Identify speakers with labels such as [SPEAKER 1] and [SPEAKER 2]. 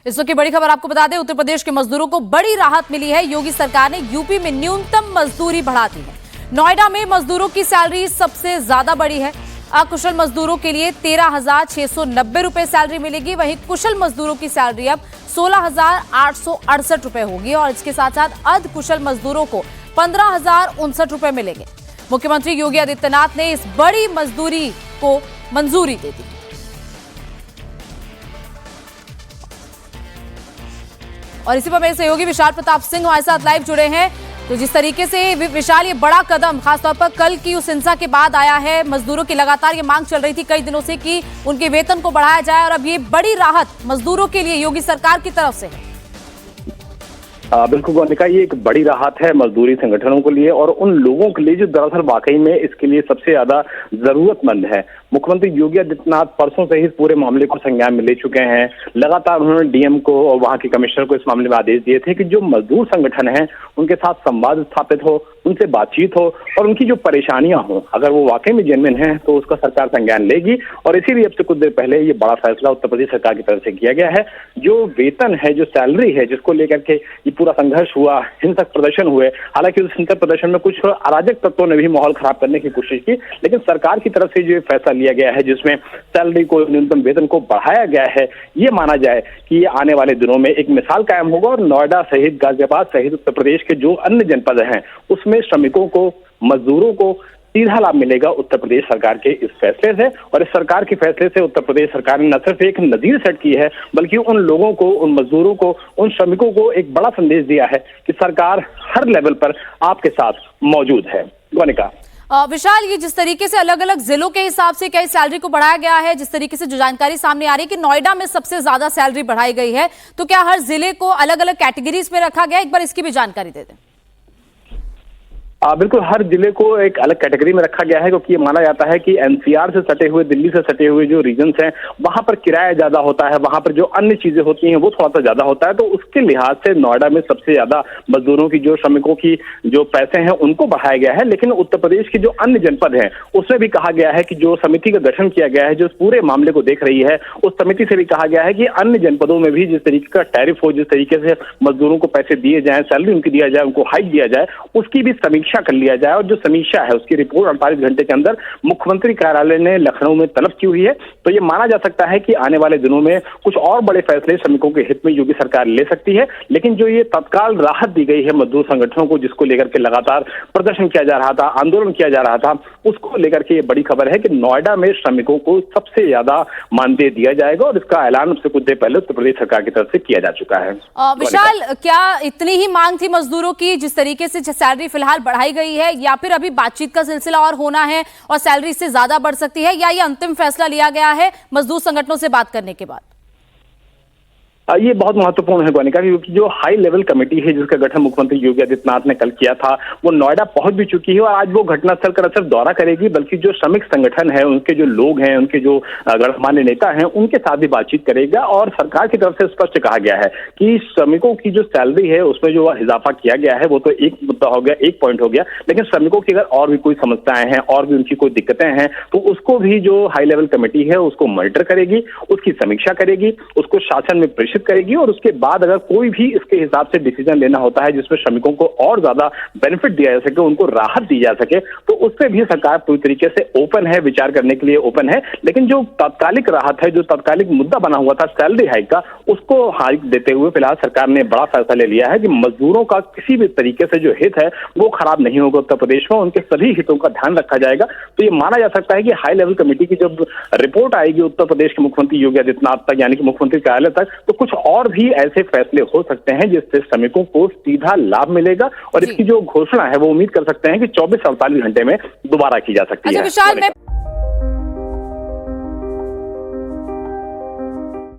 [SPEAKER 1] इस वक्त की बड़ी खबर आपको बता दें, उत्तर प्रदेश के मजदूरों को बड़ी राहत मिली है। योगी सरकार ने यूपी में न्यूनतम मजदूरी बढ़ा दी है। नोएडा में मजदूरों की सैलरी सबसे ज्यादा बढ़ी है। अकुशल मजदूरों के लिए 13,690 रुपए सैलरी मिलेगी, वहीं कुशल मजदूरों की सैलरी अब 16,868 रुपए होगी और इसके साथ साथ अर्ध कुशल मजदूरों को 15,059 रुपए मिलेंगे। मुख्यमंत्री योगी आदित्यनाथ ने इस बड़ी मजदूरी को मंजूरी दे दी। और इसी पर मेरे सहयोगी विशाल प्रताप सिंह हमारे साथ लाइव जुड़े हैं। तो जिस तरीके से विशाल, ये बड़ा कदम खासतौर पर कल की उस हिंसा के बाद आया है, मजदूरों की लगातार ये मांग चल रही थी कई दिनों से कि उनके वेतन को बढ़ाया जाए और अब ये बड़ी राहत मजदूरों के लिए योगी सरकार की तरफ से है।
[SPEAKER 2] बिल्कुल मोनिका, ये एक बड़ी राहत है मजदूरी संगठनों के लिए और उन लोगों के लिए जो दरअसल वाकई में इसके लिए सबसे ज्यादा जरूरतमंद है। मुख्यमंत्री योगी आदित्यनाथ परसों से ही पूरे मामले को संज्ञान में ले चुके हैं। लगातार उन्होंने डीएम को और वहां के कमिश्नर को इस मामले में आदेश दिए थे कि जो मजदूर संगठन है उनके साथ संवाद स्थापित हो, उनसे बातचीत हो और उनकी जो परेशानियां हो, अगर वो वाकई में जेन्युइन है तो उसका सरकार संज्ञान लेगी। और इसीलिए अब से कुछ देर पहले ये बड़ा फैसला उत्तर प्रदेश सरकार की तरफ से किया गया है। जो वेतन है, जो सैलरी है, जिसको लेकर के ये पूरा संघर्ष हुआ, हिंसक प्रदर्शन हुए, हालांकि उस हिंसक प्रदर्शन में कुछ अराजक तत्वों ने भी माहौल खराब करने की कोशिश की, लेकिन सरकार की तरफ से जो फैसला लिया गया है जिसमें सैलरी को, न्यूनतम वेतन को बढ़ाया गया है, ये माना जाए कि ये आने वाले दिनों में एक मिसाल कायम होगा और नोएडा सहित, गाजियाबाद सहित उत्तर प्रदेश के जो अन्य जनपद हैं उसमें श्रमिकों को, मजदूरों को सीधा लाभ मिलेगा उत्तर प्रदेश सरकार के इस फैसले से। और इस सरकार के फैसले से उत्तर प्रदेश सरकार ने न सिर्फ एक नजीर सेट की है बल्कि उन लोगों को, उन मजदूरों को, उन श्रमिकों को एक बड़ा संदेश दिया है कि सरकार हर लेवल पर आपके साथ मौजूद है। मोनिका,
[SPEAKER 1] विशाल, ये जिस तरीके से अलग अलग जिलों के हिसाब से क्या सैलरी को बढ़ाया गया है, जिस तरीके से जो जानकारी सामने आ रही है कि नोएडा में सबसे ज्यादा सैलरी बढ़ाई गई है, तो क्या हर जिले को अलग अलग कैटेगरीज में रखा गया? एक बार इसकी भी जानकारी दे दें।
[SPEAKER 2] बिल्कुल, हर जिले को एक अलग कैटेगरी में रखा गया है क्योंकि ये माना जाता है कि एनसीआर से सटे हुए, दिल्ली से सटे हुए जो रीजन्स हैं वहां पर किराया ज्यादा होता है, वहां पर जो अन्य चीजें होती हैं वो थोड़ा सा ज्यादा होता है। तो उसके लिहाज से नोएडा में सबसे ज्यादा मजदूरों की, जो श्रमिकों की जो पैसे हैं उनको बढ़ाया गया है। लेकिन उत्तर प्रदेश के जो अन्य जनपद हैं उसमें भी कहा गया है कि जो समिति का गठन किया गया है, जो पूरे मामले को देख रही है, उस समिति से भी कहा गया है कि अन्य जनपदों में भी जिस तरीके का टैरिफ हो, जिस तरीके से मजदूरों को पैसे दिए जाए, सैलरी उनकी दिया जाए, उनको हाइक दिया जाए, उसकी भी समीक्षा कर लिया जाए। और जो समीक्षा है उसकी रिपोर्ट 48 घंटे के अंदर मुख्यमंत्री कार्यालय ने लखनऊ में तलब की हुई है। तो ये माना जा सकता है कि आने वाले दिनों में कुछ और बड़े फैसले श्रमिकों के हित में योगी सरकार ले सकती है। लेकिन जो ये तत्काल राहत दी गई है मजदूर संगठनों को, जिसको लेकर के लगातार प्रदर्शन किया जा रहा था, आंदोलन किया जा रहा था, उसको लेकर के ये बड़ी खबर है कि नोएडा में श्रमिकों को सबसे ज्यादा मानदेय दिया जाएगा और इसका ऐलान उससे कुछ देर पहले उत्तर प्रदेश सरकार की तरफ से किया जा चुका है।
[SPEAKER 1] विशाल, क्या इतनी ही मांग थी मजदूरों की जिस तरीके से सैलरी फिलहाल बढ़ाई गई है, या फिर अभी बातचीत का सिलसिला और होना है और सैलरी से ज्यादा बढ़ सकती है, या ये अंतिम फैसला लिया गया है मजदूर संगठनों से बात करने के बाद?
[SPEAKER 2] ये बहुत महत्वपूर्ण है गोनिका, क्योंकि जो हाई लेवल कमेटी है जिसका गठन मुख्यमंत्री योगी आदित्यनाथ ने कल किया था वो नोएडा पहुंच भी चुकी है और आज वो घटनास्थल का न सिर्फ दौरा करेगी बल्कि जो श्रमिक संगठन है, उनके जो लोग हैं, उनके जो गणमान्य नेता हैं, उनके साथ भी बातचीत करेगा। और सरकार की तरफ से स्पष्ट कहा गया है कि श्रमिकों की जो सैलरी है उसमें जो इजाफा किया गया है वो तो एक मुद्दा हो गया, एक पॉइंट हो गया, लेकिन श्रमिकों की अगर और भी कोई समस्याएं हैं और भी उनकी कोई दिक्कतें हैं तो उसको भी जो हाई लेवल कमेटी है उसको मॉनिटर करेगी, उसकी समीक्षा करेगी, उसको शासन में प्रेषित करेगी और उसके बाद अगर कोई भी इसके हिसाब से डिसीजन लेना होता है जिसमें श्रमिकों को और ज्यादा बेनिफिट दिया जा सके, उनको राहत दी जा सके, तो उस पर भी सरकार पूरी तरीके से ओपन है, विचार करने के लिए ओपन है। लेकिन जो तात्कालिक राहत है, जो तात्कालिक मुद्दा बना हुआ था सैलरी हाइक का, उसको हाइक देते हुए फिलहाल सरकार ने बड़ा फैसला ले लिया है कि मजदूरों का किसी भी तरीके से जो हित है वो खराब नहीं होगा उत्तर प्रदेश में, उनके सभी हितों का ध्यान रखा जाएगा। तो ये माना जा सकता है कि हाई लेवल कमेटी की जब रिपोर्ट आएगी उत्तर प्रदेश के मुख्यमंत्री योगी आदित्यनाथ तक, यानी कि मुख्यमंत्री कार्यालय तक, तो कुछ और भी ऐसे फैसले हो सकते हैं जिससे श्रमिकों को सीधा लाभ मिलेगा। और इसकी जो घोषणा है वो उम्मीद कर सकते हैं कि 24 से 48 घंटे में दोबारा की जा सकती है।
[SPEAKER 1] विशाल,